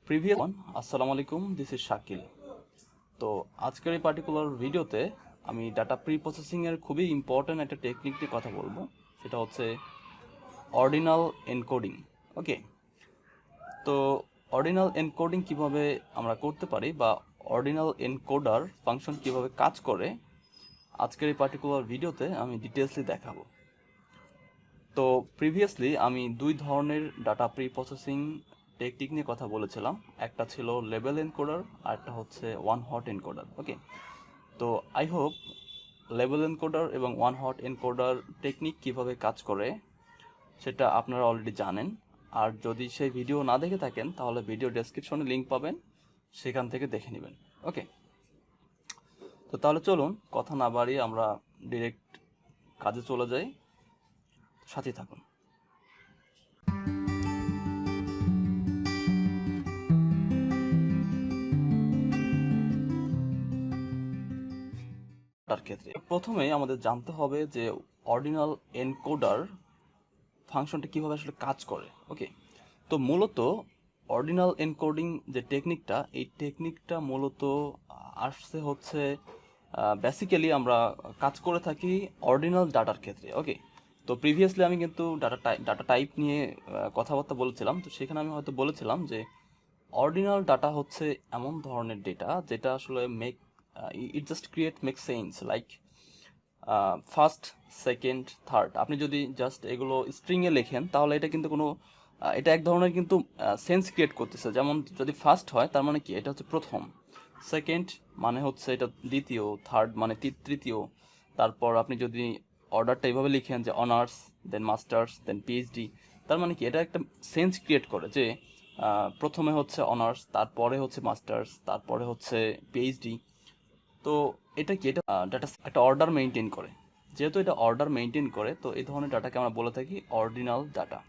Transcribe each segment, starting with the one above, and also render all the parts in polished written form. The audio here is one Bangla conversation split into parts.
প্রিভিয়াস আসসালামু আলাইকুম, দিস ইজ শাকিল। তো আজকের এই পার্টিকুলার ভিডিওতে আমি ডাটা প্রি প্রসেসিংয়ের খুবই ইম্পর্ট্যান্ট একটা টেকনিক নিয়ে কথা বলবো, সেটা হচ্ছে অর্ডিনাল এনকোডিং। ওকে, তো অর্ডিনাল এনকোডিং কিভাবে আমরা করতে পারি বা অর্ডিনাল এনকোডার ফাংশন কিভাবে কাজ করে আজকের এই পার্টিকুলার ভিডিওতে আমি ডিটেলসলি দেখাবো। তো প্রিভিয়াসলি আমি দুই ধরনের ডাটা প্রি প্রসেসিং টেকনিক নিয়ে কথা বলেছিলাম। একটা ছিল লেবেল এনকোডার আর একটা হচ্ছে ওয়ান হট এনকোডার। ওকে, তো আই হোপ লেবেল এনকোডার এবং ওয়ান হট এনকোডার টেকনিক কিভাবে কাজ করে সেটা আপনারা অলরেডি জানেন। আর যদি সেই ভিডিও না দেখে থাকেন তাহলে ভিডিও ডেসক্রিপশনে লিঙ্ক পাবেন, সেখান থেকে দেখে নেবেন। ওকে, তো তাহলে চলুন কথা না বাড়িয়ে আমরা ডিরেক্ট কাজে চলে যাই, সাথে থাকুন। তার ক্ষেত্রে প্রথমেই আমাদের জানতে হবে যে অর্ডিনাল এনকোডার ফাংশনটা কিভাবে আসলে কাজ করে। ওকে, তো মূলত অর্ডিনাল এনকোডিং যে টেকনিকটা, এই টেকনিকটা মূলত আসছে হচ্ছে বেসিক্যালি আমরা কাজ করে থাকি অর্ডিনাল ডাটার ক্ষেত্রে। ওকে, তো প্রিভিয়াসলি আমি কিন্তু ডাটা টাইপ নিয়ে কথাবার্তা বলেছিলাম। তো সেখানে আমি হয়তো বলেছিলাম যে অর্ডিনাল ডাটা হচ্ছে এমন ধরনের ডেটা যেটা আসলে it just create make sense, like first, second, third. আপনি যদি জাস্ট এগুলো স্ট্রিংয়ে লেখেন তাহলে এটা কিন্তু কোনো এটা এক ধরনের কিন্তু সেন্স ক্রিয়েট করতেছে। যেমন যদি ফার্স্ট হয় তার মানে কি, এটা হচ্ছে প্রথম, সেকেন্ড মানে হচ্ছে এটা দ্বিতীয়, থার্ড মানে তৃতীয়। তারপর আপনি যদি অর্ডারটা এইভাবে লিখেন যে অনার্স, দেন মাস্টার্স, দেন পিএইচডি, তার মানে কি এটা একটা সেন্স ক্রিয়েট করে যে প্রথমে হচ্ছে অনার্স, তারপরে হচ্ছে মাস্টার্স, তারপরে হচ্ছে পিএইচডি। তো এটা কি, এটা ডাটা একটা অর্ডার মেনটেন করে। যেহেতু এটা অর্ডার মেনটেন করে, তো এই ধরনের ডাটাকে আমরা বলে থাকি অর্ডিনাল ডাটা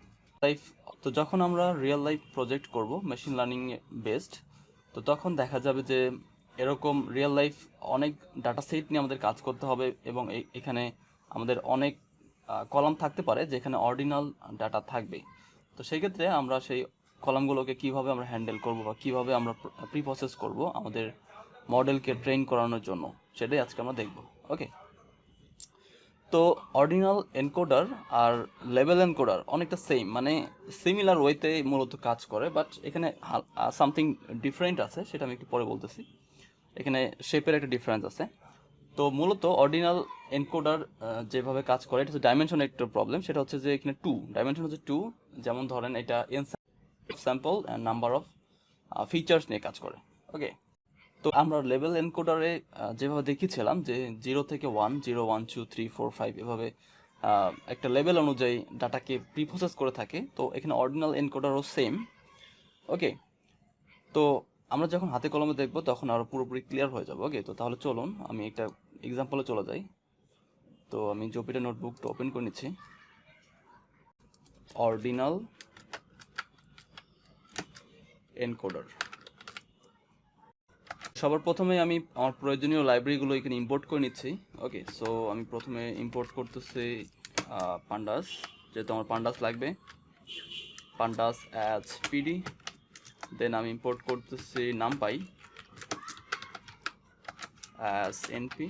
লাইফ। তো যখন আমরা রিয়েল লাইফ প্রজেক্ট করব মেশিন লার্নিং বেসড, তো তখন দেখা যাবে যে এরকম রিয়েল লাইফ অনেক ডাটা সেট নিয়ে আমাদের কাজ করতে হবে এবং এখানে আমাদের অনেক কলাম থাকতে পারে যেখানে অর্ডিনাল ডাটা থাকবে। তো সেই ক্ষেত্রে আমরা সেই কলামগুলোকে কিভাবে আমরা হ্যান্ডেল করব বা কিভাবে আমরা প্রি প্রসেস করব আমাদের মডেলকে ট্রেন করানোর জন্য, সেটাই আজকে আমরা দেখব। ওকে, তো অর্ডিনাল এনকোডার আর লেবেল এনকোডার অনেকটা সেম, মানে সিমিলার ওয়েতে মূলত কাজ করে, বাট এখানে সামথিং ডিফারেন্ট আছে, সেটা আমি একটু পরে বলতেছি। এখানে শেপের একটা ডিফারেন্স আছে। তো মূলত অর্ডিনাল এনকোডার যেভাবে কাজ করে, এটা হচ্ছে ডাইমেনশন একটা প্রবলেম। সেটা হচ্ছে যে এখানে টু ডাইমেনশন হচ্ছে টু। যেমন ধরেন এটা sample and number of features নিয়ে কাজ করে। ওকে, তো আমরা লেভেল এনকোডারে যেভাবে দেখিয়েছিলাম যে 0 থেকে 1, 0, 1, 2, 3, 4, 5 এভাবে একটা লেভেল অনুযায়ী ডাটাকে প্রিপ্রসেস করে থাকে। তো এখানে অর্ডিনাল এনকোডারও সেম। ওকে, তো আমরা যখন হাতে কলমে দেখবো তখন আরও পুরোপুরি ক্লিয়ার হয়ে যাবে। ওকে, তো তাহলে চলুন আমি একটা এক্সাম্পলে চলে যাই। তো আমি জুপিটার নোটবুকটা ওপেন করে নিচ্ছি। অর্ডিনাল এনকোডার, সবার প্রথমে আমি আমার প্রয়োজনীয় লাইব্রেরিগুলো এখানে ইম্পোর্ট করে নিচ্ছি। ওকে, সো আমি প্রথমে ইম্পোর্ট করতেছি পান্ডাস, যেহেতু আমার পান্ডাস লাগবে, পান্ডাস অ্যাজ পিডি। দেন আমি ইম্পোর্ট করতেছি নামপাই অ্যাজ এনপি।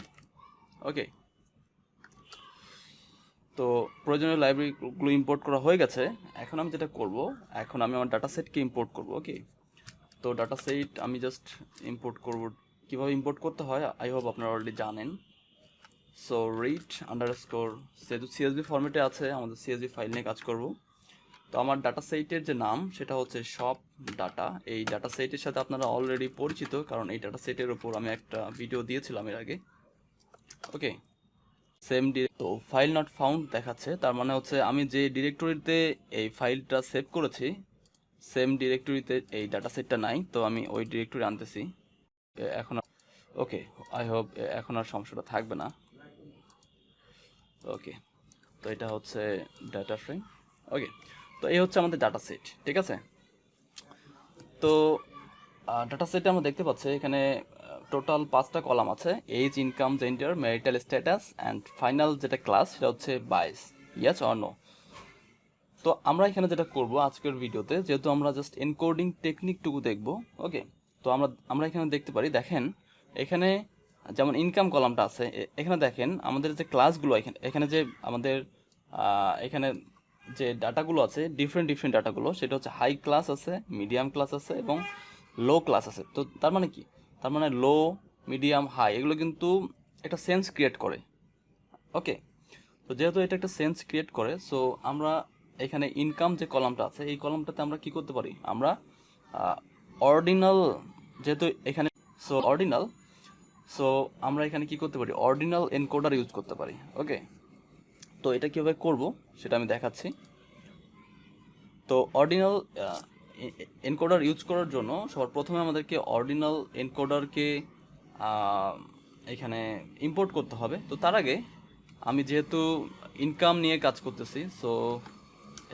ওকে, তো প্রয়োজনীয় লাইব্রেরিগুলো ইম্পোর্ট করা হয়ে গেছে। এখন আমি যেটা করব, এখন আমি আমার ডাটা সেটকে ইম্পোর্ট করব। ওকে, তো ডাটা সেট আমি জাস্ট ইম্পোর্ট করব। কীভাবে ইম্পোর্ট করতে হয় আই হোপ আপনারা অলরেডি জানেন। সো রিড আন্ডারস্কোর, যেহেতু সিএসভি ফরম্যাটে আছে, আমাদের সিএসভি ফাইল নিয়ে কাজ করব। তো আমার ডাটা সেটের যে নাম সেটা হচ্ছে সব ডাটা। এই ডাটা সেটের সাথে আপনারা অলরেডি পরিচিত, কারণ এই ডাটা সেটের উপর আমি একটা ভিডিও দিয়েছিলাম এর আগে। ওকে, সেম তো ফাইল নট ফাউন্ড দেখাচ্ছে, তার মানে হচ্ছে আমি যে ডিরেক্টরিতে এই ফাইলটা সেভ করেছি সেম ডিরেক্টরিতে এই ডাটা সেটটা নাই। তো আমি ওই ডিরেক্টরি আনতেছি এখন। ওকে, আই হোপ এখন আর সমস্যাটা থাকবে না। ওকে, তো এটা হচ্ছে ডাটা ফ্রেম। ওকে, তো এই হচ্ছে আমাদের ডাটা সেট। ঠিক আছে, তো ডাটা সেটে আমরা দেখতে পাচ্ছি এখানে টোটাল 5টা কলাম আছে, age, income, gender, marital status and final যেটা ক্লাস সেটা হচ্ছে বাইস, ইয়েস অর নো। তো আমরা এখানে যেটা করব আজকের ভিডিওতে, যেহেতু আমরা জাস্ট এনকোডিং টেকনিকটুকু দেখব, ওকে। তো আমরা এখানে দেখতে পারি, দেখেন এখানে যেমন ইনকাম কলামটা আছে, এখানে দেখেন আমাদের যে ক্লাসগুলো এখানে যে আমাদের এখানে যে ডাটাগুলো আছে, ডিফারেন্ট ডাটাগুলো, সেটা হচ্ছে হাই ক্লাস আছে, মিডিয়াম ক্লাস আছে এবং লো ক্লাস আছে। তো তার মানে কি, তার মানে লো, মিডিয়াম, হাই এগুলো কিন্তু একটা সেন্স ক্রিয়েট করে, ওকে। তো যেহেতু এটা একটা সেন্স ক্রিয়েট করে, সো আমরা এখানে ইনকাম যে কলামটা আছে এই কলামটাতে আমরা কি করতে পারি, আমরা অর্ডিনাল, যেহেতু এখানে সো আমরা এখানে কি করতে পারি, অর্ডিনাল এনকোডার ইউজ করতে পারি, ওকে। তো এটা কীভাবে করব সেটা আমি দেখাচ্ছি। তো অর্ডিনাল এনকোডার ইউজ করার জন্য সবার প্রথমে আমাদেরকে অর্ডিনাল এনকোডারকে এখানে ইম্পোর্ট করতে হবে। তো তার আগে আমি যেহেতু ইনকাম নিয়ে কাজ করতেছি, সো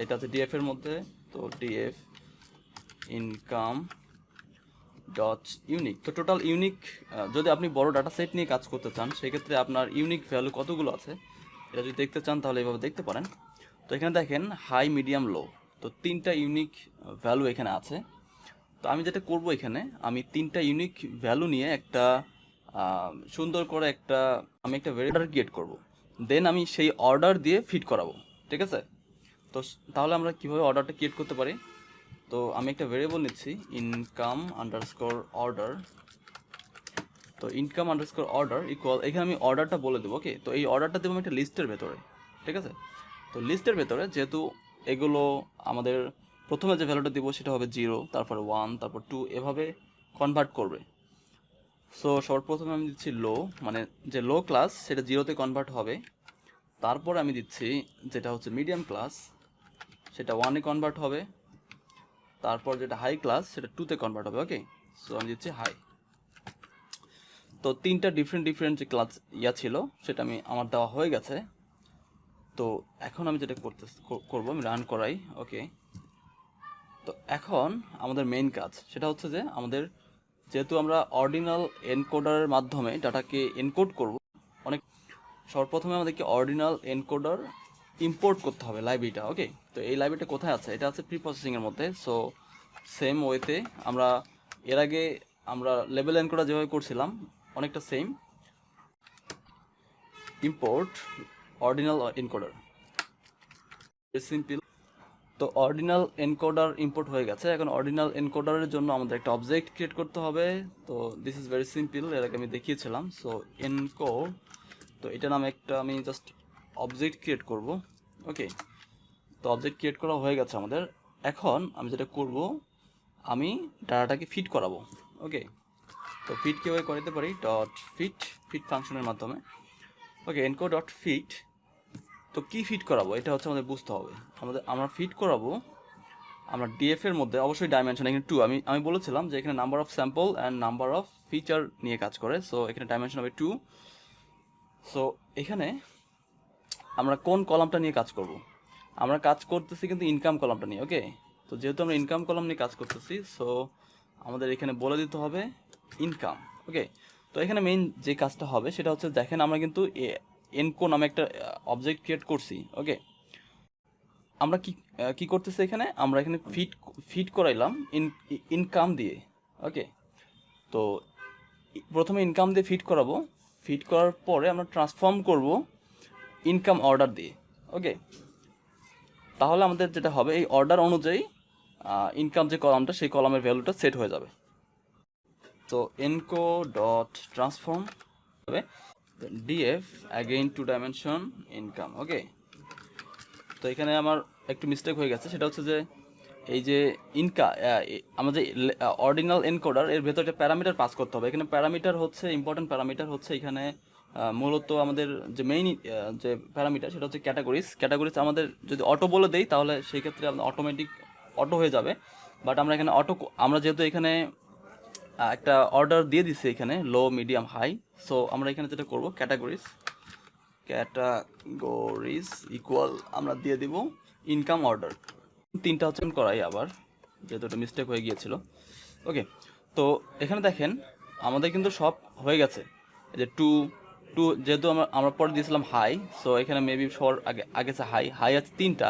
এটা হচ্ছে ডিএফ এর মধ্যে, তো ডিএফ ইনকাম ডট ইউনিক। তো টোটাল ইউনিক, যদি আপনি বড় ডাটা সেট নিয়ে কাজ করতে চান সেক্ষেত্রে আপনার ইউনিক ভ্যালু কতগুলো আছে এটা যদি দেখতে চান তাহলে এভাবে দেখতে পারেন। তো এখানে দেখেন হাই, মিডিয়াম, লো, তো 3টা ইউনিক ভ্যালু এখানে আছে। তো আমি যেটা করব, এখানে আমি 3টা ইউনিক ভ্যালু নিয়ে একটা সুন্দর করে আমি একটা ভেরিয়েবল ক্রিয়েট করব, দেন আমি সেই অর্ডার দিয়ে ফিট করাবো, ঠিক আছে। তো তাহলে আমরা কিভাবে অর্ডারটা ক্রিয়েট করতে পারি, তো আমি একটা ভেরিয়েবল নিচ্ছি ইনকাম আন্ডারস্কোর অর্ডার। তো ইনকাম আন্ডারস্কোর অর্ডার ইকুয়াল, এখানে আমি অর্ডারটা বলে দেবো, ওকে। তো এই অর্ডারটা দেবো আমি একটা লিস্টের ভেতরে, ঠিক আছে। তো লিস্টের ভেতরে যেহেতু এগুলো আমাদের প্রথমে যে ভ্যালুটা দিব সেটা হবে 0, তারপরে 1, তারপর 2, এভাবে কনভার্ট করবে। সো সর্বপ্রথমে আমি দিচ্ছি লো, মানে যে লো ক্লাস সেটা 0-তে কনভার্ট হবে। তারপর আমি দিচ্ছি যেটা হচ্ছে মিডিয়াম ক্লাস, সেটা 1-এ কনভার্ট হবে। তারপর যেটা হাই ক্লাস সেটা 2-তে কনভার্ট হবে, ওকে। সো আমি দিচ্ছি হাই। তো 3টা ডিফারেন্ট যে ক্লাস ছিল সেটা আমার দেওয়া হয়ে গেছে। তো এখন আমি যেটা করবো আমি রান করাই, ওকে। তো এখন আমাদের মেইন কাজ সেটা হচ্ছে যে আমাদের যেহেতু আমরা অর্ডিনাল এনকোডারের মাধ্যমে ডাটাকে এনকোড করব, অনেক সর্বপ্রথমে আমাদেরকে অর্ডিনাল এনকোডার ইম্পোর্ট করতে হবে লাইব্রেরিটা, ওকে। তো এই লাইব্রেরিটা কোথায় আছে, এটা আছে প্রি প্রসেসিংয়ের মধ্যে। সো সেম ওয়েতে আমরা এর আগে আমরা লেভেল এনকোডার যেভাবে করছিলাম অনেকটা same, import ordinal encoder, simple. তো অর্ডিনাল এনকোডার ইম্পোর্ট হয়ে গেছে। এখন অর্ডিনাল এনকোডারের জন্য আমাদের একটা অবজেক্ট ক্রিয়েট করতে হবে। তো দিস ইজ ভেরি সিম্পল, এর আগে আমি দেখিয়েছিলাম। সো এনকোড, তো এটা নামে একটা আমি জাস্ট অবজেক্ট ক্রিয়েট করব, ওকে। তো অবজেক্ট ক্রিয়েট করা হয়ে গেছে আমাদের। এখন আমি যেটা করব, আমি ডাটাটাকে ফিট করাবো, ওকে। তো ফিট কীভাবে করাতে পারি, ফিট ফাংশনের মাধ্যমে, ওকে। এনকোড ডট ফিট, তো কি ফিট করাবো এটা হচ্ছে আমাদের বুঝতে হবে। আমরা ফিট করাবো আমরা ডিএফ এর মধ্যে, অবশ্যই ডাইমেনশন এখানে 2, আমি বলেছিলাম যে এখানে number of sample and number of feature নিয়ে কাজ করে। সো এখানে ডাইমেনশন হবে 2। সো এখানে আমরা কোন কলামটা নিয়ে কাজ করব, আমরা কাজ করতেছি কিন্তু ইনকাম কলামটা নিয়ে, ওকে। তো যেহেতু আমরা ইনকাম কলাম নিয়ে কাজ করতেছি, সো আমাদের এখানে বলে দিতে হবে ইনকাম, ওকে। তো এখানে মেইন যে কাজটা হবে সেটা হচ্ছে, দেখেন আমরা কিন্তু এনকো নামে একটা অবজেক্ট ক্রিয়েট করছি, ওকে। আমরা কি করতেছি এখানে, আমরা এখানে ফিট করাইলাম ইনকাম দিয়ে, ওকে। তো প্রথমে ইনকাম দিয়ে ফিট করাবো, ফিট করার পরে আমরা ট্রান্সফর্ম করব ইনকাম অর্ডার দিয়ে, ওকে। তাহলে আমাদের যেটা হবে, এই অর্ডার অনুযায়ী ইনকাম যে কলামটা সেই কলামের ভ্যালুটা সেট হয়ে যাবে। তো এনকো ডট ট্রান্সফর্ম হবে ডিএফ অ্যাগেইন 2 ডাইমেনশন ইনকাম, ওকে। তো এখানে আমার একটু মিস্টেক হয়ে গেছে, সেটা হচ্ছে যে এই যে আমাদের অর্ডিনাল এনকোডার এর ভেতরে একটা প্যারামিটার পাস করতে হবে। এখানে প্যারামিটার হচ্ছে ইম্পর্টেন্ট প্যারামিটার হচ্ছে এখানে মূলত আমাদের যে মেইন যে প্যারামিটার সেটা হচ্ছে ক্যাটাগরিজ। আমাদের যদি অটো বলে দেই তাহলে সেই ক্ষেত্রে অটোমেটিক অটো হয়ে যাবে, বাট আমরা এখানে আমরা যেহেতু এখানে একটা অর্ডার দিয়ে দিচ্ছি এখানে লো, মিডিয়াম, হাই। সো আমরা এখানে যেটা করব, ক্যাটাগরিজ ইকুয়াল আমরা দিয়ে দিব ইনকাম অর্ডার। 3টা হচ্ছে করাই আবার, যেহেতু একটা মিস্টেক হয়ে গিয়েছিল, ওকে। তো এখানে দেখেন আমাদের কিন্তু সব হয়ে গেছে। এই যে টু যেহেতু আমরা পরে দিয়েছিলাম হাই, সো এখানে মেবি সবার আগে আছে হাই আছে 3টা,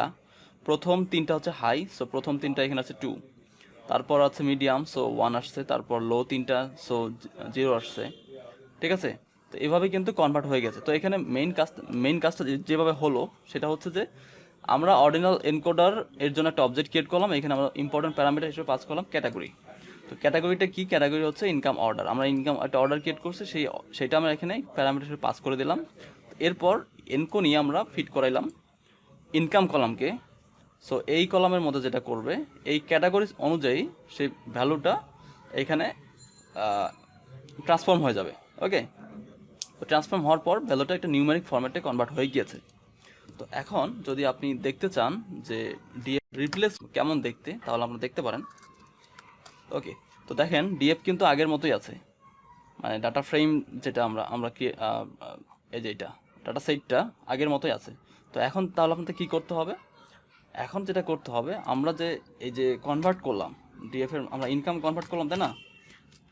প্রথম তিনটা হচ্ছে হাই, সো প্রথম তিনটা এখানে আছে 2, তারপর আছে মিডিয়াম, সো 1 আসছে, তারপর লো তিনটা, সো 0 আসছে, ঠিক আছে। তো এভাবে কিন্তু কনভার্ট হয়ে গেছে। তো এখানে মেইন কাজটা যেভাবে হলো সেটা হচ্ছে যে আমরা অর্ডিনাল এনকোডার এর জন্য একটা অবজেক্ট ক্রিয়েট করলাম, এখানে আমরা ইম্পর্টেন্ট প্যারামিটার হিসেবে পাস করলাম ক্যাটাগরি। তো ক্যাটাগরিটা কি, ক্যাটাগরি হচ্ছে ইনকাম অর্ডার, আমরা ইনকাম একটা অর্ডার ক্রিয়েট করছি, সেটা আমরা এখানে প্যারামিটার হিসেবে পাস করে দিলাম। এরপর এনকো নিয়ে আমরা ফিট করাইলাম ইনকাম কলামকে। সো এই কলামের মধ্যে যেটা করবে, এই ক্যাটাগরি অনুযায়ী সেই ভ্যালুটা এখানে ট্রান্সফর্ম হয়ে যাবে। ওকে, তো ট্রান্সফর্ম হওয়ার পর ভ্যালুটা একটা নিউমেরিক ফরম্যাটে কনভার্ট হয়ে গিয়েছে। তো এখন যদি আপনি দেখতে চান যে ডিএফ রিপ্লেস কেমন দেখতে, তাহলে আপনারা দেখতে পারেন। ওকে, তো দেখেন ডিএফ কিন্তু আগের মতোই আছে, মানে ডাটা ফ্রেম যেটা আমরা কি এই যে এটা ডাটা সেটটা আগের মতোই আছে। তো এখন তাহলে আপনাদের কী করতে হবে, এখন যেটা করতে হবে, আমরা যে এই যে কনভার্ট করলাম ডিএফ এর, আমরা ইনকাম কনভার্ট করলাম, তাই না?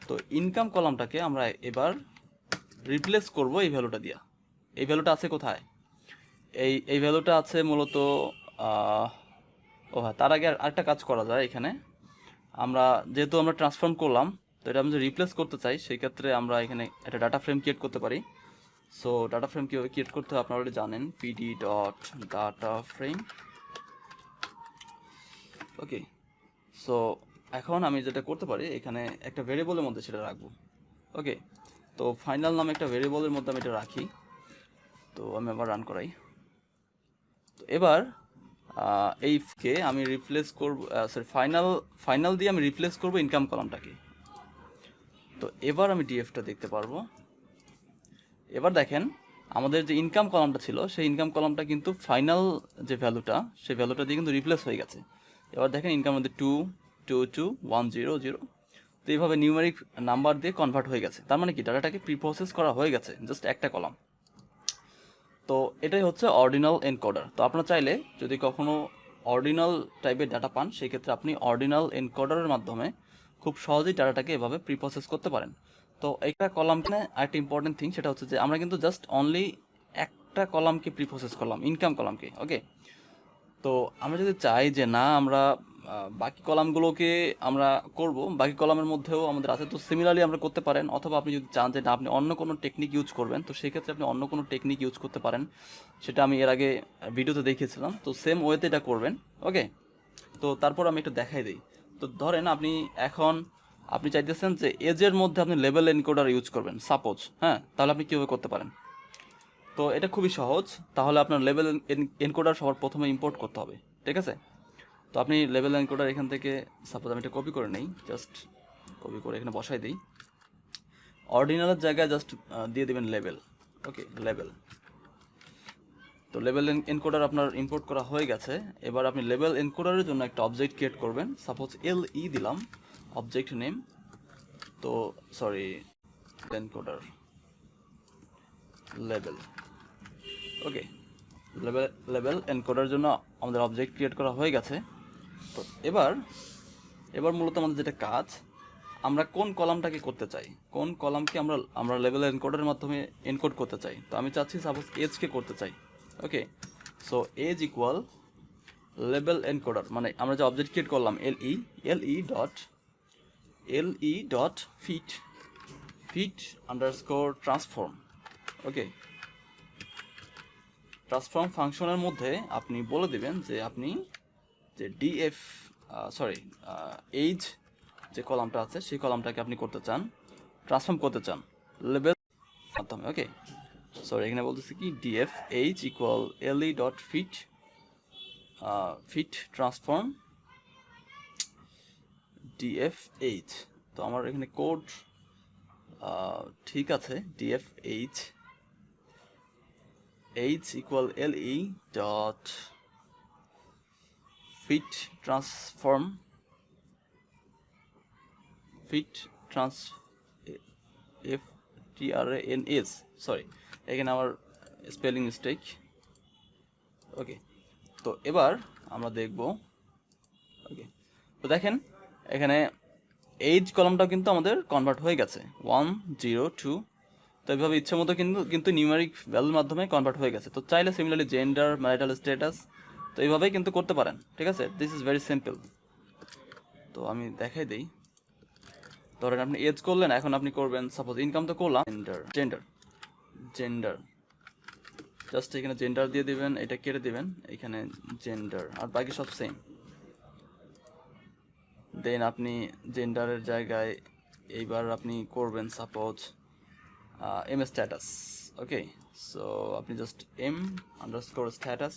তো ইনকাম কলামটাকে আমরা এবার রিপ্লেস করব এই ভ্যালুটা দিয়া। এই ভ্যালুটা আছে কোথায়? এই ভ্যালুটা আছে মূলত ও হ্যাঁ, তার আগে আরেকটা কাজ করা যায় এখানে। আমরা যেহেতু আমরা ট্রান্সফর্ম করলাম, তো এটা আমি যদি রিপ্লেস করতে চাই, সেই ক্ষেত্রে আমরা এখানে একটা ডাটা ফ্রেম ক্রিয়েট করতে পারি। সো ডাটা ফ্রেম কীভাবে ক্রিয়েট করতে হয় আপনারা অলরেডি জানেন, পিডি ডট ডাটা ফ্রেম। ওকে, সো এখন আমি যেটা করতে পারি, এখানে একটা ভেরিয়েবলের মধ্যে সেটা রাখবো। ওকে, তো ফাইনাল নামে একটা ভেরিয়েবলের মধ্যে আমি এটা রাখি। তো আমি আবার রান করাই। তো এবার এইকে আমি রিপ্লেস করব, সরি ফাইনাল দিয়ে আমি রিপ্লেস করব ইনকাম কলামটাকে। তো এবার আমি ডিএফটা দেখতে পারবো। এবার দেখেন আমাদের যে ইনকাম কলামটা ছিল, সেই ইনকাম কলামটা কিন্তু ফাইনাল যে ভ্যালুটা, সেই ভ্যালুটা দিয়ে কিন্তু রিপ্লেস হয়ে গেছে। এবার দেখেন ইনকাম মধ্যে 2 2 2 1 0 0, তো এইভাবে নিউমেরিক নাম্বার দিয়ে কনভার্ট হয়ে গেছে। তার মানে কি, ডাটাটাকে প্রি প্রসেস করা হয়ে গেছে জাস্ট একটা কলাম। তো এটাই হচ্ছে অর্ডিনাল এনকোডার। তো আপনারা চাইলে যদি কখনো অর্ডিনাল টাইপের ডাটা পান, সেক্ষেত্রে আপনি অর্ডিনাল এনকোডারের মাধ্যমে খুব সহজেই ডাটাটাকে এভাবে প্রি প্রসেস করতে পারেন। তো একটা কলামকে আরেকটা ইম্পর্টেন্ট থিং, সেটা হচ্ছে যে আমরা কিন্তু জাস্ট অনলি একটা কলামকে প্রি প্রসেস করলাম, ইনকাম কলামকে। ওকে, তো আমরা যদি চাই যে না আমরা বাকি কলামগুলোকে আমরা করব, বাকি কলামের মধ্যেও আমাদের আছে, তো সিমিলারলি আমরা করতে পারেন। অথবা আপনি যদি চান যে না আপনি অন্য কোনো টেকনিক ইউজ করবেন, তো সেক্ষেত্রে আপনি অন্য কোনো টেকনিক ইউজ করতে পারেন, সেটা আমি এর আগে ভিডিওতে দেখিয়েছিলাম। তো সেম ওয়েতে এটা করবেন। ওকে, তো তারপর আমি একটু দেখাই দিই। তো ধরেন আপনি চাইতেছেন যে এজের মধ্যে আপনি লেভেল এনকোডার ইউজ করবেন সাপোজ, হ্যাঁ, তাহলে আপনি কীভাবে করতে পারেন? তো এটা খুবই সহজ। তাহলে আপনার লেভেল এনকোডার সবার প্রথমে ইম্পোর্ট করতে হবে, ঠিক আছে? তো আপনি লেভেল এনকোডার এখান থেকে, সাপোজ আমি এটা কপি করে নেই, জাস্ট কপি করে এখানে বসাই দিই। অর্ডিনালের জায়গায় জাস্ট দিয়ে দেবেন লেভেল। ওকে, লেভেল। তো লেভেল এনকোডার আপনার ইম্পোর্ট করা হয়ে গেছে। এবার আপনি লেভেল এনকোডারের জন্য একটা অবজেক্ট ক্রিয়েট করবেন, সাপোজ এলই দিলাম অবজেক্ট নেম। তো সরি, এনকোডার লেভেল। ওকে, লেভেল এনকোডার জন্য আমাদের অবজেক্ট ক্রিয়েট করা হয়ে গেছে। তো এবার মূলত আমাদের যেটা কাজ, আমরা কোন কলামটাকে করতে চাই, কোন কলামকে আমরা লেভেল এনকোডারের মাধ্যমে এনকোড করতে চাই। তো আমি চাচ্ছি সাপোজ এজকে করতে চাই। ওকে, সো এজ ইকুয়াল লেভেল এনকোডার, মানে আমরা যে অবজেক্ট ক্রিয়েট করলাম LE dot fit underscore transform. Okay, transform ফাংশনের মধ্যে আপনি বলে দেবেন যে আপনি যে ডিএফ এইজ যে কলামটা আছে, সেই কলামটাকে আপনি করতে চান, ট্রান্সফর্ম করতে চান লেভেল মাধ্যমে। ওকে, সরি, এখানে বলতেছি কি DF age equal LE dot fit transform DF age. তো আমার এখানে কোড ঠিক আছে, DF age equal LE dot fit transform FTRANS, sorry, এখানে আমার স্পেলিং মিস্টেক। ওকে, তো এবার আমরা দেখব। ওকে, তো দেখেন এখানে এইজ কলামটাও কিন্তু আমাদের কনভার্ট হয়ে গেছে 1 0 2। তো এইভাবে ইচ্ছে মতো কিন্তু নিউমেরিক ভ্যালুর মাধ্যমে কনভার্ট হয়ে গেছে। তো চাইলে সিমিলারলি জেন্ডার, ম্যারিটাল স্ট্যাটাস তো এইভাবেই কিন্তু করতে পারেন, ঠিক আছে? This is very simple. তো আমি দেখাই দিই। ধরেন আপনি এজ করলেন, এখন আপনি করবেন সাপোজ ইনকাম তো করলাম, জেন্ডার জাস্ট এখানে জেন্ডার দিয়ে দিবেন, এটা কেটে দিবেন, এখানে জেন্ডার, আর বাকি সব সেম। দেন আপনি জেন্ডারের জায়গায় এইবার আপনি করবেন সাপোজ এম স্ট্যাটাস। ওকে, সো আপনি জাস্ট m_status,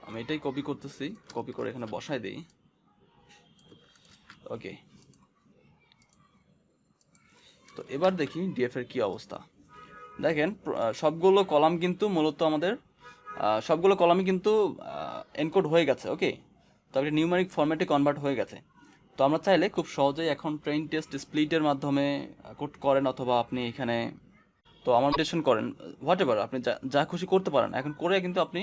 আমি এটাই কপি করতেছি, কপি করে এখানে বসাই দিই। ওকে, তো এবার দেখি ডিএফ এর কি অবস্থা। দেখেন সবগুলো কলাম কিন্তু মূলত আমাদের সবগুলো কলামই কিন্তু এনকোড হয়ে গেছে। ওকে, তো একটা নিউমেরিক ফরম্যাটে কনভার্ট হয়ে গেছে। তো আমরা চাইলে খুব সহজেই এখন ট্রেন টেস্ট স্প্লিটের মাধ্যমে কোড করেন, অথবা আপনি এখানে তো আমার টেশন করেন, হোয়াট এভার আপনি যা খুশি করতে পারেন এখন করে, কিন্তু আপনি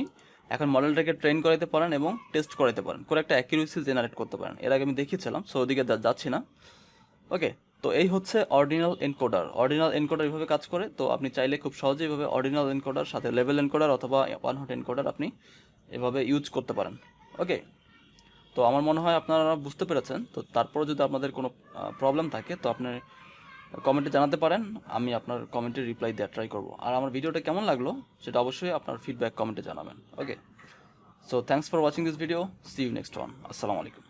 এখন মডেলটাকে ট্রেন করাতে পারেন এবং টেস্ট করাতে পারেন, করে একটা অ্যাকিউরেসি জেনারেট করতে পারেন। এর আগে আমি দেখিয়েছিলাম, সো ওদিকে যাচ্ছি না। ওকে, তো এই হচ্ছে অর্ডিনাল এনকোডার এইভাবে কাজ করে। তো আপনি চাইলে খুব সহজেই এইভাবে অর্ডিনাল এনকোডার সাথে লেভেল এনকোডার অথবা ওয়ান হট এনকোডার আপনি এভাবে ইউজ করতে পারেন। ওকে, তো আমার মনে হয় আপনারা বুঝতে পেরেছেন। তো তারপরে যদি আপনাদের কোনো প্রবলেম থাকে তো আপনি কমেন্টে জানাতে পারেন, আমি আপনার কমেন্টে রিপ্লাই দেওয়ার ট্রাই করবো। আর আমার ভিডিওটা কেমন লাগলো সেটা অবশ্যই আপনার ফিডব্যাক কমেন্টে জানাবেন। Okay, so thanks for watching this video, see you next one. আসসালামু আলাইকুম।